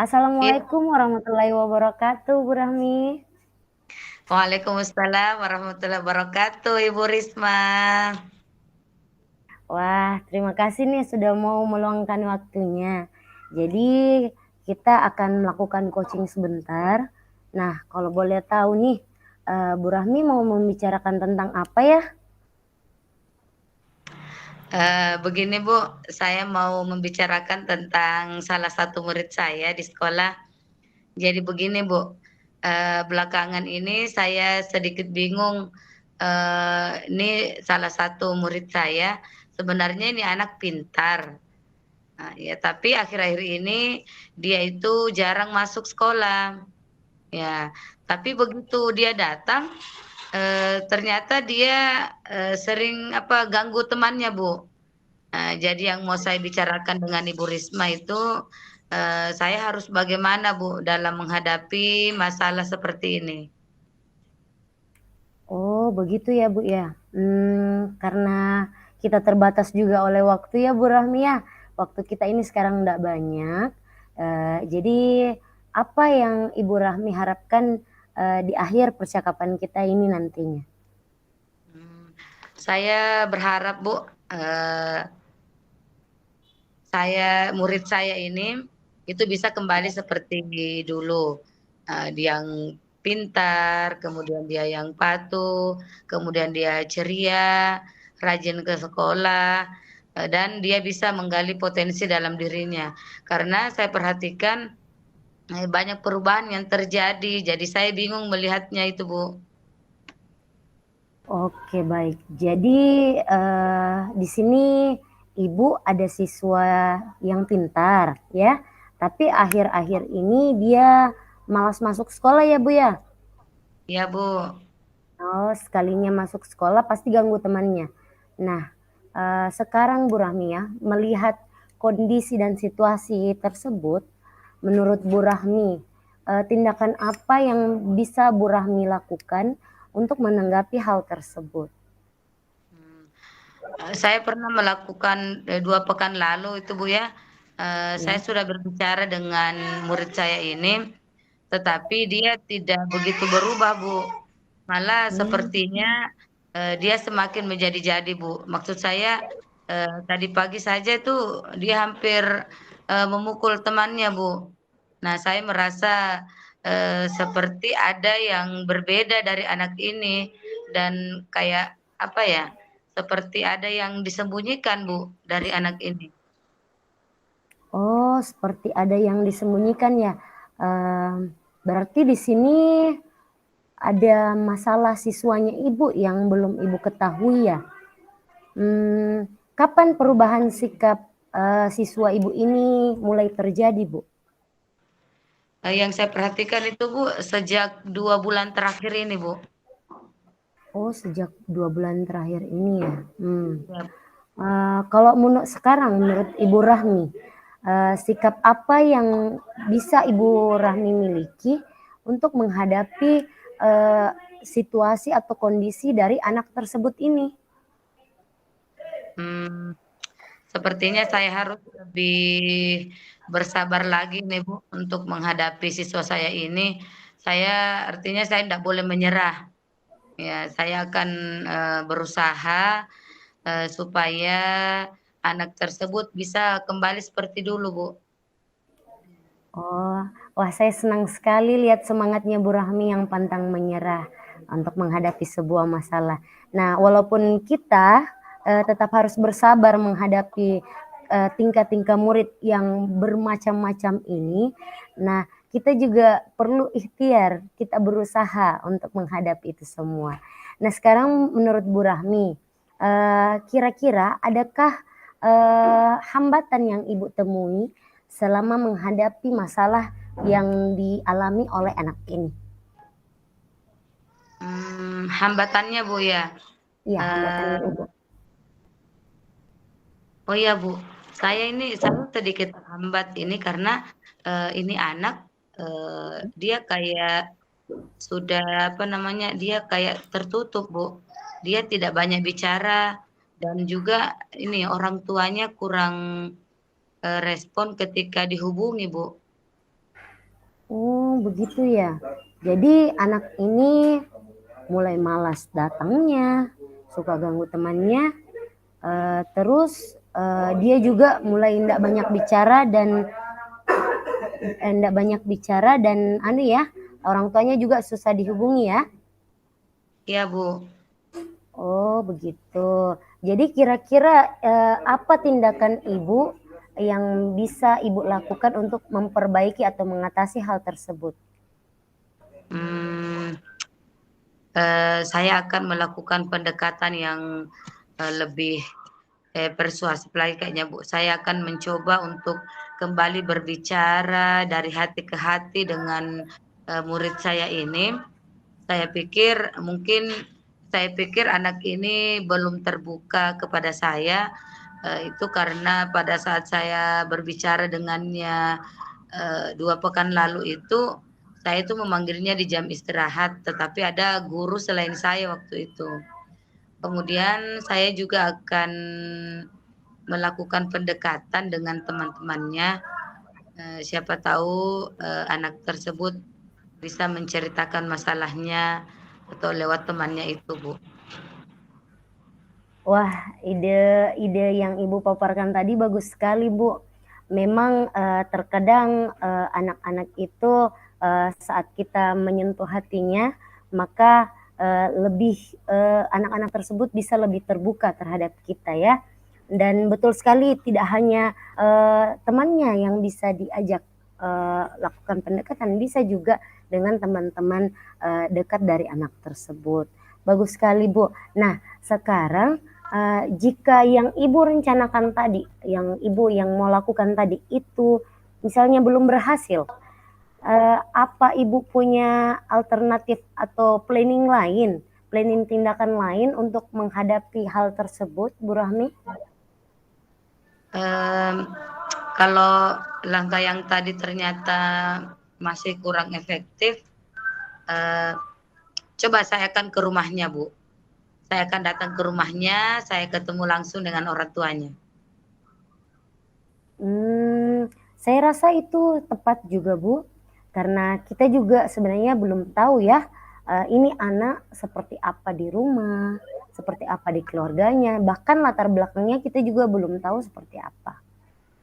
Iya, Assalamualaikum warahmatullahi wabarakatuh, Bu Rahmi. waalaikumsalam warahmatullahi wabarakatuh, Ibu Risma. Wah, terima kasih nih sudah mau meluangkan waktunya. Jadi, kita akan melakukan coaching sebentar. Nah, kalau boleh tahu nih, Bu Rahmi mau membicarakan tentang apa ya? Begini Bu, saya mau membicarakan tentang salah satu murid saya di sekolah. Jadi begini Bu, belakangan ini saya sedikit bingung. Ini salah satu murid saya, sebenarnya ini anak pintar. Nah, ya, tapi akhir-akhir ini dia itu jarang masuk sekolah. Ya, tapi begitu dia datang, ternyata dia, sering apa, ganggu temannya, Bu. Jadi yang mau saya bicarakan dengan Ibu Risma itu, saya harus bagaimana, Bu, dalam menghadapi masalah seperti ini? Oh, begitu ya, Bu ya. Karena kita terbatas juga oleh waktu ya, Bu Rahmi ya. Waktu kita ini sekarang nggak banyak. Jadi apa yang Ibu Rahmi harapkan di akhir percakapan kita ini nantinya? Mmm, saya berharap, Bu, murid saya ini, itu bisa kembali seperti dulu. Dia yang pintar, kemudian dia yang patuh, kemudian dia ceria, rajin ke sekolah, dan dia bisa menggali potensi dalam dirinya. Karena saya perhatikan, banyak perubahan yang terjadi, jadi saya bingung melihatnya itu, Bu. Oke, baik. Jadi di sini Ibu ada siswa yang pintar ya, tapi akhir-akhir ini dia malas masuk sekolah ya, Bu ya? Iya, Bu. Oh, sekalinya masuk sekolah pasti ganggu temannya. Nah, sekarang Bu Rahmi ya, melihat kondisi dan situasi tersebut, menurut Bu Rahmi, tindakan apa yang bisa Bu Rahmi lakukan untuk menanggapi hal tersebut? Mmm. Saya pernah melakukan, 2 pekan lalu itu, Bu, ya, saya Ya. sudah berbicara dengan murid saya ini, tetapi dia tidak begitu berubah, Bu. Malah Hmm. sepertinya, dia semakin menjadi-jadi, Bu. Maksud saya, tadi pagi saja tuh dia hampir, memukul temannya, Bu. Nah, saya merasa, seperti ada yang berbeda dari anak ini dan kayak, apa ya, seperti ada yang disembunyikan, Bu, dari anak ini. Oh, seperti ada yang disembunyikan ya. Berarti di sini ada masalah siswanya Ibu yang belum Ibu ketahui ya? Kapan perubahan sikap, siswa Ibu ini mulai terjadi, Bu? Yang saya perhatikan itu, Bu, sejak 2 bulan terakhir ini, Bu. Oh, sejak 2 bulan terakhir ini ya? Ya, Kalau sekarang menurut Ibu Rahmi, sikap apa yang bisa Ibu Rahmi miliki untuk menghadapi, eee, situasi atau kondisi dari anak tersebut ini? mmm, sepertinya saya harus lebih bersabar lagi nih, Bu, untuk menghadapi siswa saya ini. Artinya saya tidak boleh menyerah. Ya, saya akan, berusaha, supaya anak tersebut bisa kembali seperti dulu, Bu. Oh, wah saya senang sekali lihat semangatnya Bu Rahmi yang pantang menyerah untuk menghadapi sebuah masalah. Nah, walaupun kita tetap harus bersabar menghadapi tingkah-tingkah murid yang bermacam-macam ini, nah kita juga perlu ikhtiar, kita berusaha untuk menghadapi itu semua. Nah, sekarang menurut Bu Rahmi, kira-kira adakah hambatan yang Ibu temui selama menghadapi masalah yang dialami oleh anak ini? Hambatannya, Bu, ya? Iya, hambatannya Eee, Ibu. oh iya, Bu, saya sedikit terhambat ini karena, ini anak, dia kayak sudah, apa namanya, dia kayak tertutup, Bu. Dia tidak banyak bicara dan juga ini, orang tuanya kurang, respon ketika dihubungi, Bu. Oh, begitu ya. Jadi anak ini mulai malas datangnya, suka ganggu temannya, terus dia juga mulai ndak banyak bicara dan ndak banyak bicara dan anu ya, orang tuanya juga susah dihubungi ya. Iya Bu. Oh, begitu. Jadi kira-kira apa tindakan Ibu yang bisa Ibu lakukan untuk memperbaiki atau mengatasi hal tersebut? Hmm, saya akan melakukan pendekatan yang lebih persuasif lagi kayaknya Bu. Saya akan mencoba untuk kembali berbicara dari hati ke hati dengan murid saya ini. Saya pikir mungkin saya pikir anak ini belum terbuka kepada saya, itu karena pada saat saya berbicara dengannya 2 pekan lalu itu, saya itu memanggilnya di jam istirahat, tetapi ada guru selain saya waktu itu. Kemudian saya juga akan melakukan pendekatan dengan teman-temannya, siapa tahu, anak tersebut bisa menceritakan masalahnya atau lewat temannya itu, Bu. Wah, ide yang Ibu paparkan tadi bagus sekali, Bu. Memang, terkadang, anak-anak itu, saat kita menyentuh hatinya, maka, lebih anak-anak tersebut bisa lebih terbuka terhadap kita ya. Dan betul sekali tidak hanya, temannya yang bisa diajak, lakukan pendekatan, bisa juga dengan teman-teman, dekat dari anak tersebut. Bagus sekali, Bu. Nah, sekarang jika yang Ibu rencanakan tadi, yang Ibu yang mau lakukan tadi itu misalnya belum berhasil, apa Ibu punya alternatif atau planning tindakan lain untuk menghadapi hal tersebut, Bu Rahmi? Mmm, kalau langkah yang tadi ternyata masih kurang efektif, eee, coba saya akan ke rumahnya, Bu. Saya akan datang ke rumahnya, saya ketemu langsung dengan orang tuanya. Saya rasa itu tepat juga, Bu, karena kita juga sebenarnya belum tahu ya, ini anak seperti apa di rumah, seperti apa di keluarganya, bahkan latar belakangnya kita juga belum tahu seperti apa.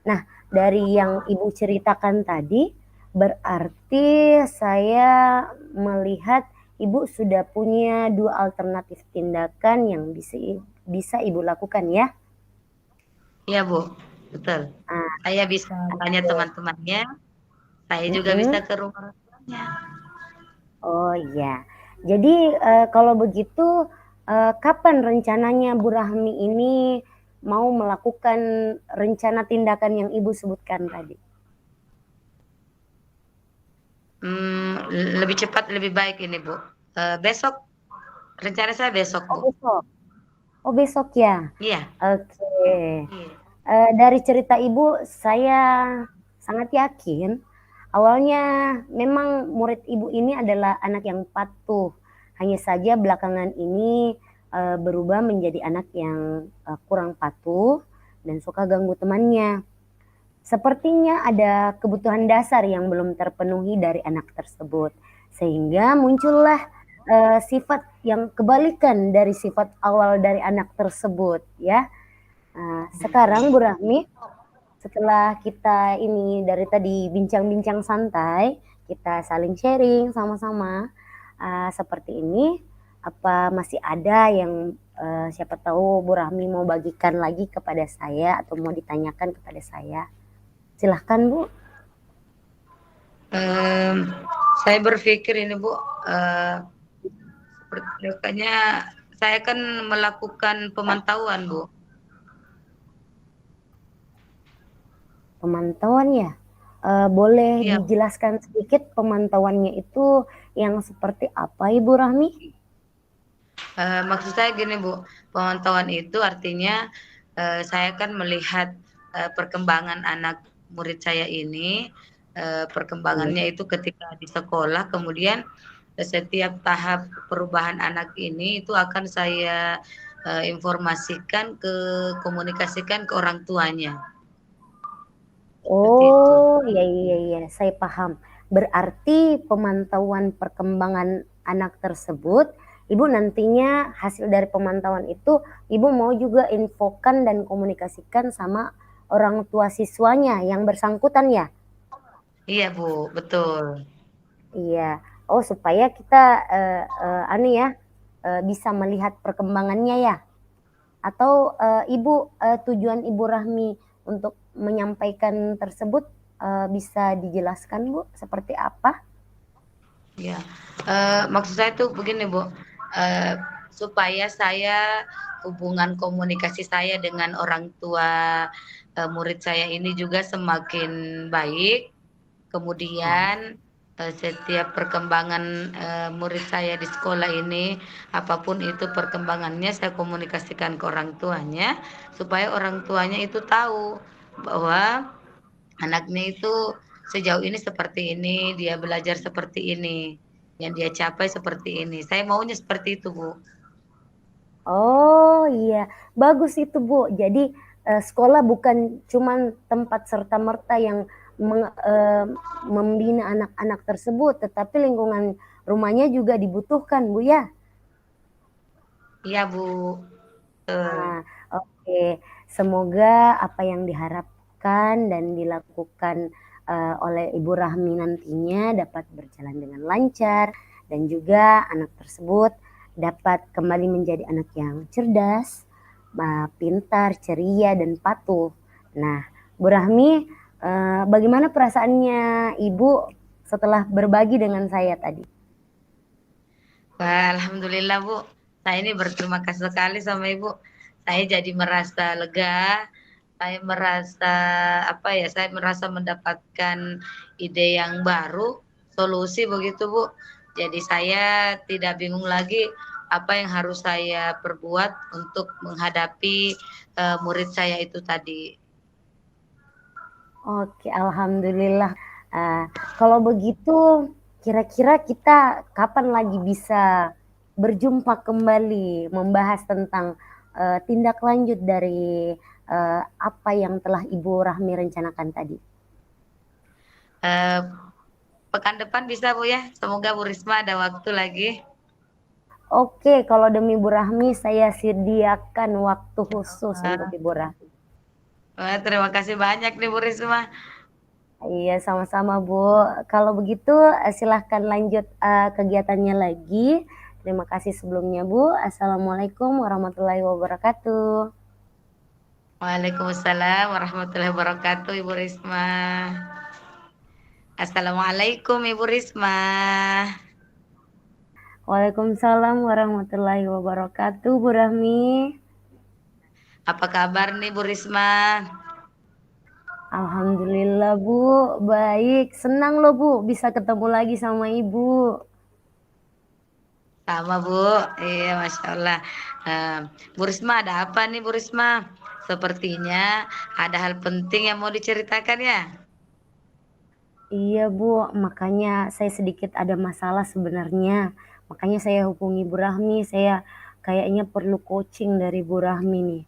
Nah, dari yang Ibu ceritakan tadi, berarti saya melihat Ibu sudah punya 2 alternatif tindakan yang bisa Ibu lakukan ya? Iya, Bu, betul. Ah, Saya bisa tanya oke. teman-temannya, saya juga bisa Mhm. ke rumah orang tuanya. Oh iya. Jadi, kalau begitu, kapan rencananya Bu Rahmi ini mau melakukan rencana tindakan yang Ibu sebutkan tadi? Lebih cepat lebih baik ini, Bu. Besok, rencana saya besok, Oh Bu. besok? Oh besok ya? Iya, Oke. iya. Dari cerita Ibu, saya sangat yakin awalnya memang murid Ibu ini adalah anak yang patuh. Hanya saja belakangan ini, berubah menjadi anak yang, kurang patuh dan suka ganggu temannya. Sepertinya ada kebutuhan dasar yang belum terpenuhi dari anak tersebut, sehingga muncullah, sifat yang kebalikan dari sifat awal dari anak tersebut ya. Sekarang Bu Rahmi, setelah kita ini dari tadi bincang-bincang santai, kita saling sharing sama-sama, seperti ini, apa masih ada yang, siapa tahu Bu Rahmi mau bagikan lagi kepada saya atau mau ditanyakan kepada saya? Silahkan Bu. Mmm, saya berpikir ini, Bu, kayaknya saya kan melakukan pemantauan, Bu. Pemantauan ya? Boleh Iya, dijelaskan sedikit pemantauannya itu yang seperti apa Ibu Rahmi? maksud saya gini, Bu, pemantauan itu artinya, saya kan melihat, perkembangan anak murid saya ini, Iya. perkembangannya itu ketika di sekolah, kemudian, setiap tahap perubahan anak ini itu akan saya, informasikan komunikasikan ke orang tuanya. seperti itu. Oh, iya iya iya, saya paham. Berarti pemantauan perkembangan anak tersebut, Ibu nantinya hasil dari pemantauan itu, Ibu mau juga infokan dan komunikasikan sama orang tua siswanya yang bersangkutan ya? Iya Bu, betul. Iya. Oh, supaya kita, anu ya, bisa melihat perkembangannya ya? Atau, Ibu, tujuan Ibu Rahmi untuk menyampaikan tersebut, bisa dijelaskan Bu, seperti apa? Ya, maksud saya tuh begini Bu, eee, supaya saya hubungan komunikasi saya dengan orang tua, murid saya ini juga semakin baik. Oh. Kemudian, setiap perkembangan, murid saya di sekolah ini, apapun itu perkembangannya saya komunikasikan ke orang tuanya, supaya orang tuanya itu tahu bahwa anaknya itu sejauh ini seperti ini, dia belajar seperti ini, yang dia capai seperti ini. Saya maunya seperti itu, Bu. Oh, iya. Bagus itu, Bu. Jadi, sekolah bukan cuman tempat serta-merta yang membina anak-anak tersebut, tetapi lingkungan rumahnya juga dibutuhkan, Bu, ya? Iya, Bu, betul. Nah, oke. Semoga apa yang diharapkan dan dilakukan, oleh Ibu Rahmi nantinya dapat berjalan dengan lancar dan juga anak tersebut dapat kembali menjadi anak yang cerdas, pintar, ceria, dan patuh. Nah, Bu Rahmi, bagaimana perasaannya Ibu setelah berbagi dengan saya tadi? Wah, alhamdulillah, Bu. Saya ini berterima kasih sekali sama Ibu. Saya jadi merasa lega, saya merasa, apa ya, saya merasa mendapatkan ide yang baru, solusi begitu, Bu. Jadi saya tidak bingung lagi apa yang harus saya perbuat untuk menghadapi, murid saya itu tadi. Oke, alhamdulillah. Kalau begitu, kira-kira kita kapan lagi bisa berjumpa kembali membahas tentang tindak lanjut dari apa yang telah Ibu Rahmi rencanakan tadi? Eee, pekan depan bisa, Bu, ya? Semoga Bu Risma ada waktu lagi. Oke, kalau demi Ibu Rahmi, saya sediakan waktu khusus untuk Wah Ibu Rahmi. wah, terima kasih banyak nih Bu Risma. Iya, sama-sama, Bu. Kalau begitu, silahkan lanjut, kegiatannya lagi. Terima kasih sebelumnya, Bu. Assalamualaikum warahmatullahi wabarakatuh. Waalaikumsalam warahmatullahi wabarakatuh, Ibu Risma. Assalamualaikum Ibu Risma. Waalaikumsalam warahmatullahi wabarakatuh, Bu Rahmi. Apa kabar nih Bu Risma? Alhamdulillah, Bu, baik. Senang loh, Bu, bisa ketemu lagi sama Ibu. Sama Bu, iya Masya Allah. Eee, Bu Risma ada apa nih Bu Risma? Sepertinya ada hal penting yang mau diceritakan ya? Iya, Bu, makanya saya sedikit ada masalah sebenarnya. Makanya saya hubungi Bu Rahmi, saya kayaknya perlu coaching dari Bu Rahmi nih.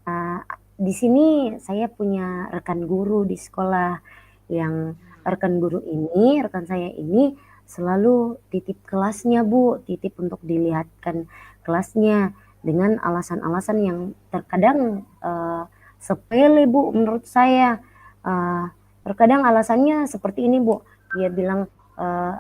Eee, di sini saya punya rekan guru di sekolah, yang rekan guru ini, rekan saya ini selalu titip kelasnya, Bu, titip untuk dilihatkan kelasnya dengan alasan-alasan yang terkadang, sepele, Bu, menurut saya. Eee, Terkadang alasannya seperti ini, Bu, dia bilang,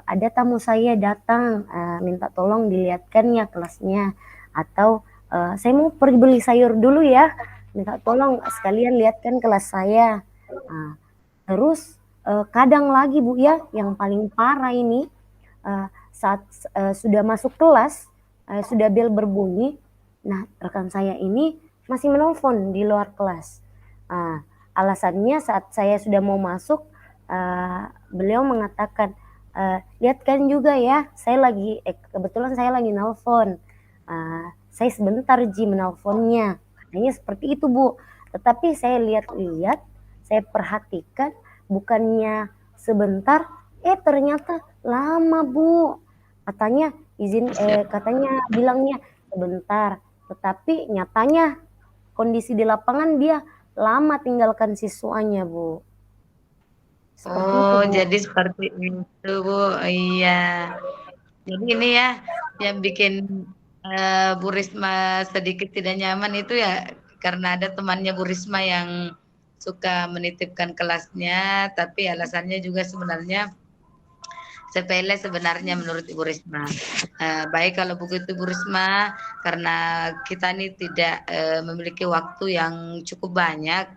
"Ada tamu saya datang, minta tolong dilihatkan ya kelasnya," atau, "Saya mau pergi beli sayur dulu ya, minta tolong sekalian lihatkan kelas saya." Nah, terus, kadang lagi, Bu, ya, yang paling parah ini, saat, sudah masuk kelas, sudah bel berbunyi, nah rekan saya ini masih menelpon di luar kelas. Alasannya saat saya sudah mau masuk, beliau mengatakan, "Lihatkan juga ya, saya lagi kebetulan saya lagi nelpon, saya sebentar Ji menelponnya," katanya seperti itu, Bu. Tetapi saya lihat-lihat, saya perhatikan bukannya sebentar, ternyata lama, Bu. Katanya bilangnya sebentar, tetapi nyatanya kondisi di lapangan dia lama tinggalkan siswanya, Bu. Seperti itu, Oh, Bu. jadi seperti itu, Bu. Iya. Jadi ini ya yang bikin Bu Risma sedikit tidak nyaman itu ya karena ada temannya Bu Risma yang suka menitipkan kelasnya, tapi alasannya juga sebenarnya sepele sebenarnya menurut Ibu Risma. Baik kalau begitu Bu Risma, karena kita ini tidak memiliki waktu yang cukup banyak.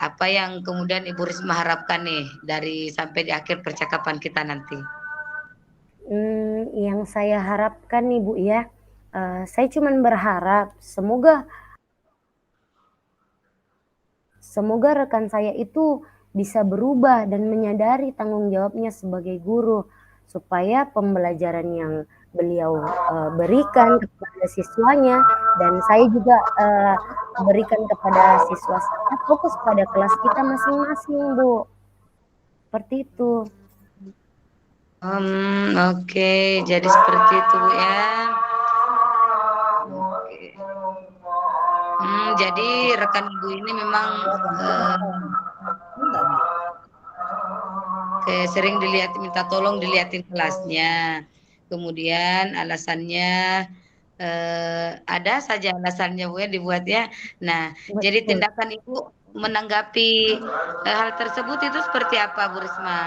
Apa yang kemudian Ibu Risma harapkan nih dari sampai di akhir percakapan kita nanti? Yang saya harapkan nih Bu ya, saya cuman berharap semoga rekan saya itu bisa berubah dan menyadari tanggung jawabnya sebagai guru, supaya pembelajaran yang beliau, berikan kepada siswanya dan saya juga, berikan kepada siswa saya fokus pada kelas kita masing-masing, Bu. Seperti itu. Oke, jadi seperti itu Bu ya. Oke. Jadi rekan Ibu ini memang eh, kayak sering minta tolong dilihatin kelasnya. Kemudian alasannya ada saja alasannya Bu ya dibuat ya. Nah, jadi Betul. tindakan Ibu menanggapi hal tersebut itu seperti apa Bu Risma?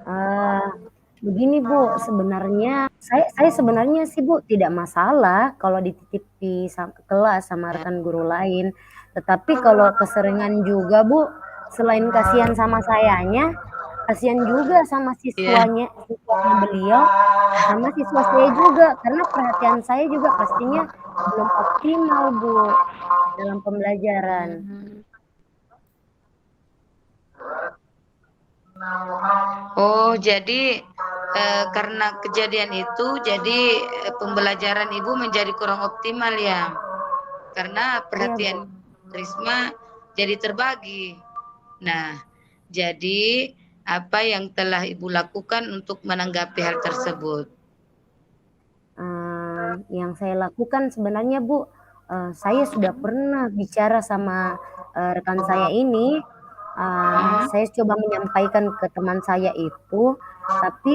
Eee, Begini Bu, sebenarnya saya sebenarnya sih Bu tidak masalah kalau dititipi kelas sama rekan guru lain, tetapi kalau keseringan juga Bu, selain kasihan sama sayanya, kasihan juga sama Iya. siswanya beliau, sama siswa saya juga, karena perhatian saya juga pastinya belum optimal Bu, dalam pembelajaran. Hmm. Oh, jadi karena kejadian itu, jadi pembelajaran Ibu menjadi kurang optimal ya? Karena Iya Bu. perhatian Risma jadi terbagi. Nah, jadi apa yang telah Ibu lakukan untuk menanggapi hal tersebut? Yang saya lakukan sebenarnya Bu, saya sudah pernah bicara sama, rekan saya ini, Hmm? saya coba menyampaikan ke teman saya itu, tapi,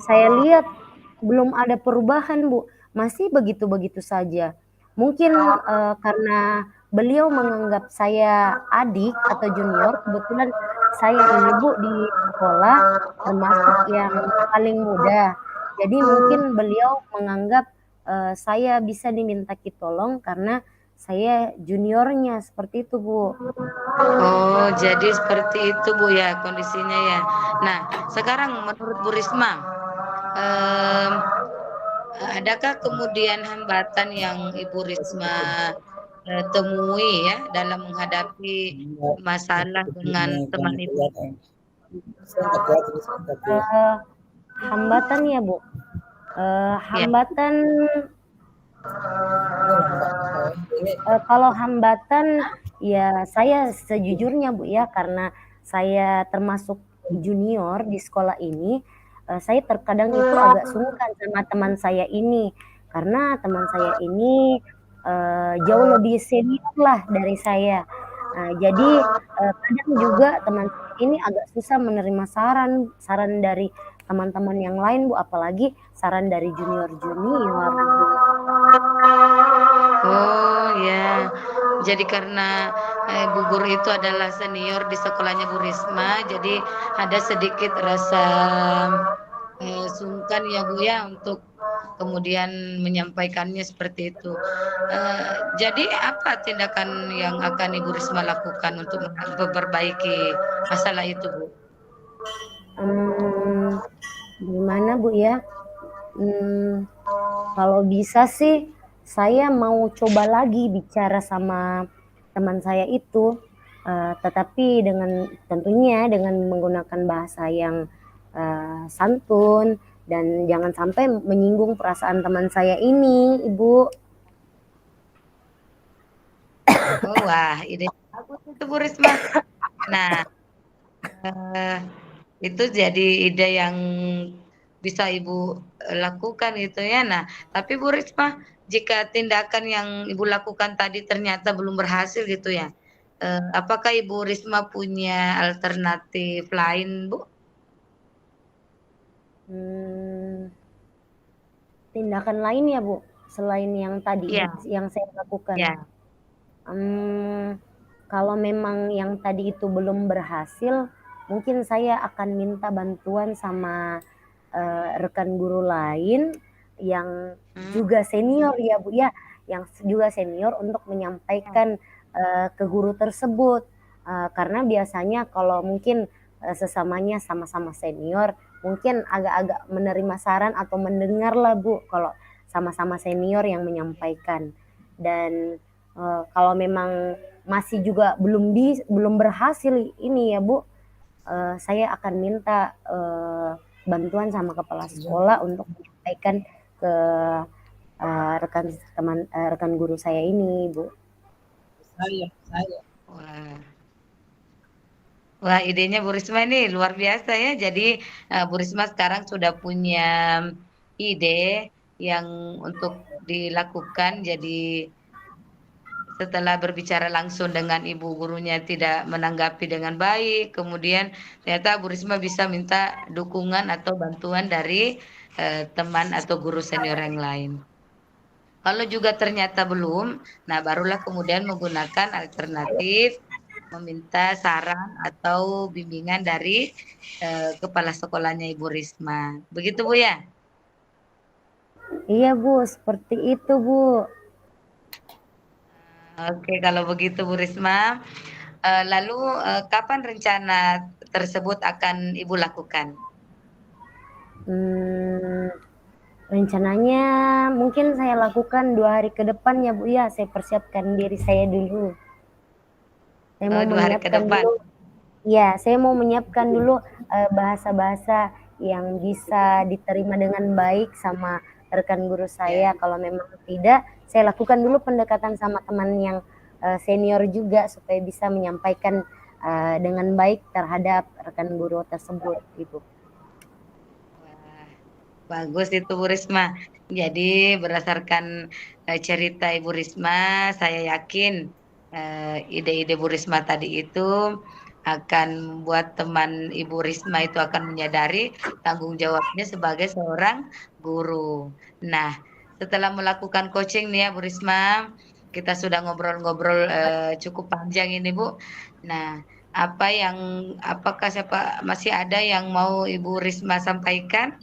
saya lihat belum ada perubahan Bu, masih begitu-begitu saja. Mungkin, karena beliau menganggap saya adik atau junior, kebetulan saya ini Bu di sekolah termasuk yang paling muda. Jadi mungkin beliau menganggap, saya bisa dimintai tolong karena saya juniornya, seperti itu, Bu. Oh, jadi seperti itu Bu ya kondisinya ya. Nah, sekarang menurut Bu Risma, em, adakah kemudian hambatan yang Ibu Risma temui ya dalam menghadapi masalah dengan teman Ibu? Eee, Hambatan ya, Bu? Ya. Hambatan, kalau hambatan ya saya sejujurnya, Bu, ya, karena saya termasuk junior di sekolah ini, saya terkadang itu agak sungkan sama teman saya ini. Karena teman saya ini, jauh lebih senior lah dari saya. Jadi, kadang juga teman saya ini agak susah menerima saran saran dari teman-teman yang lain, Bu, apalagi saran dari junior-junior, Bu. Oh ya, jadi karena Bu Guru itu adalah senior di sekolahnya Bu Risma, jadi ada sedikit rasa sungkan ya Bu ya untuk kemudian menyampaikannya seperti itu. Jadi apa tindakan yang akan Ibu Risma lakukan untuk memperbaiki masalah itu Bu? Mmm, Gimana, Bu, ya, mmm, kalau bisa sih saya mau coba lagi bicara sama teman saya itu, tetapi tentunya dengan menggunakan bahasa yang, santun dan jangan sampai menyinggung perasaan teman saya ini, Ibu. Oh wah, ide bagus itu Bu Risma. Nah, eh, itu jadi ide yang bisa Ibu lakukan itu ya. Nah, tapi Bu Risma, jika tindakan yang Ibu lakukan tadi ternyata belum berhasil gitu ya. apakah Ibu Risma punya alternatif lain, Bu? Hmm, tindakan lain ya Bu, selain yang tadi Iya, yang saya lakukan. iya. Kalau memang yang tadi itu belum berhasil, mungkin saya akan minta bantuan sama rekan guru lain yang Mmm, juga senior ya Bu ya, yang juga senior untuk iya, menyampaikan ke guru tersebut. Karena biasanya kalau mungkin sesamanya sama-sama senior, mungkin agak-agak menerima saran atau mendengar lah Bu, kalau sama-sama senior yang menyampaikan. Dan kalau memang masih juga belum berhasil ini ya Bu, saya akan minta bantuan sama kepala sekolah untuk menyampaikan ke rekan guru saya ini Bu. wah. Wah, idenya Bu Risma ini luar biasa ya. Jadi, Bu Risma sekarang sudah punya ide yang untuk dilakukan. Jadi setelah berbicara langsung dengan ibu gurunya tidak menanggapi dengan baik, kemudian ternyata Bu Risma bisa minta dukungan atau bantuan dari, teman atau guru senior yang lain. Kalau juga ternyata belum, nah barulah kemudian menggunakan alternatif meminta saran atau bimbingan dari, kepala sekolahnya Ibu Risma. Begitu, Bu, ya? Iya Bu, seperti itu Bu. Oke, kalau begitu Bu Risma, lalu, kapan rencana tersebut akan Ibu lakukan? Hmm, rencananya mungkin saya lakukan 2 hari ke depan ya Bu ya, saya persiapkan diri saya dulu. Saya mau 2 hari ke menyiapkan depan? dulu. Iya, saya mau menyiapkan dulu bahasa-bahasa yang bisa diterima dengan baik sama rekan guru saya. Ya. Kalau memang tidak, saya lakukan dulu pendekatan sama teman yang senior juga supaya bisa menyampaikan dengan baik terhadap rekan guru tersebut, Ibu. Wah, bagus itu Bu Risma. Jadi berdasarkan, cerita Ibu Risma, saya yakin, ide-ide Bu Risma tadi itu akan membuat teman Ibu Risma itu akan menyadari tanggung jawabnya sebagai seorang guru. Nah, setelah melakukan coaching nih ya Bu Risma, kita sudah ngobrol-ngobrol, cukup panjang ini Bu. Nah, apa yang masih ada yang mau Ibu Risma sampaikan?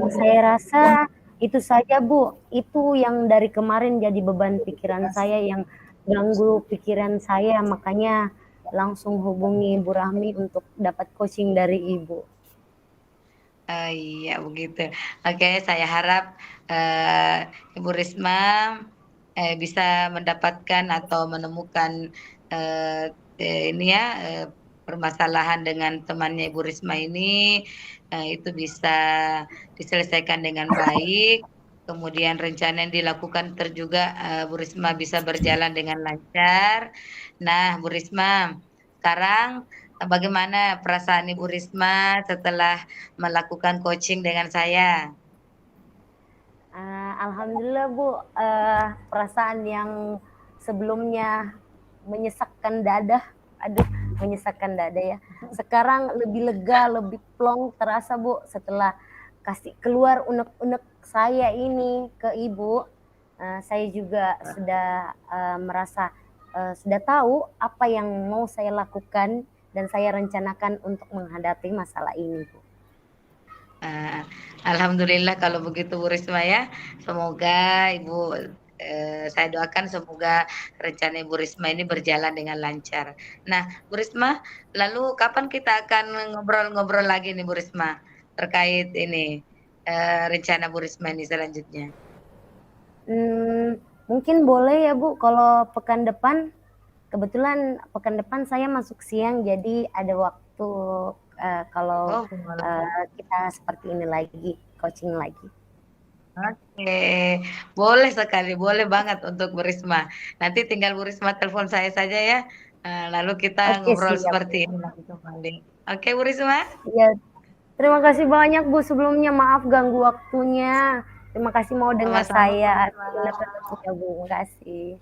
Saya rasa itu saja Bu. Itu yang dari kemarin jadi beban pikiran saya yang ganggu pikiran saya, makanya langsung hubungi Bu Rahmi untuk dapat coaching dari Ibu. Oh, iya begitu. Oke, saya harap, Ibu Risma, bisa mendapatkan atau menemukan, eee, ini ya, permasalahan dengan temannya Ibu Risma ini, itu bisa diselesaikan dengan baik, kemudian rencana yang dilakukan juga, Bu Risma bisa berjalan dengan lancar. Nah, Bu Risma, sekarang, bagaimana perasaan Ibu Risma setelah melakukan coaching dengan saya? Alhamdulillah Bu, perasaan yang sebelumnya menyesakkan dada, aduh menyesakkan dada ya, sekarang lebih lega, lebih plong terasa Bu, setelah kasih keluar unek-unek saya ini ke Ibu, saya juga sudah, merasa, sudah tahu apa yang mau saya lakukan dan saya rencanakan untuk menghadapi masalah ini Bu. Eee, Alhamdulillah kalau begitu Bu Risma ya. Semoga Ibu saya doakan semoga rencana Ibu Risma ini berjalan dengan lancar. Nah, Bu Risma, lalu kapan kita akan ngobrol-ngobrol lagi nih Bu Risma, terkait ini, rencana Bu Risma ini selanjutnya? Mungkin boleh ya Bu kalau pekan depan. Kebetulan pekan depan saya masuk siang, jadi ada waktu, kalau, Oh, boleh. kita seperti ini lagi, coaching lagi. Oke, boleh sekali, boleh banget untuk Bu Risma. Nanti tinggal Bu Risma telepon saya saja ya, lalu kita Oke ngobrol siap. seperti ini lagi kembali. Oke Bu Risma? Iya, terima kasih banyak Bu sebelumnya, maaf ganggu waktunya. Terima kasih mau dengar Sama-sama Bu saya. Risma. Ya Bu, makasih.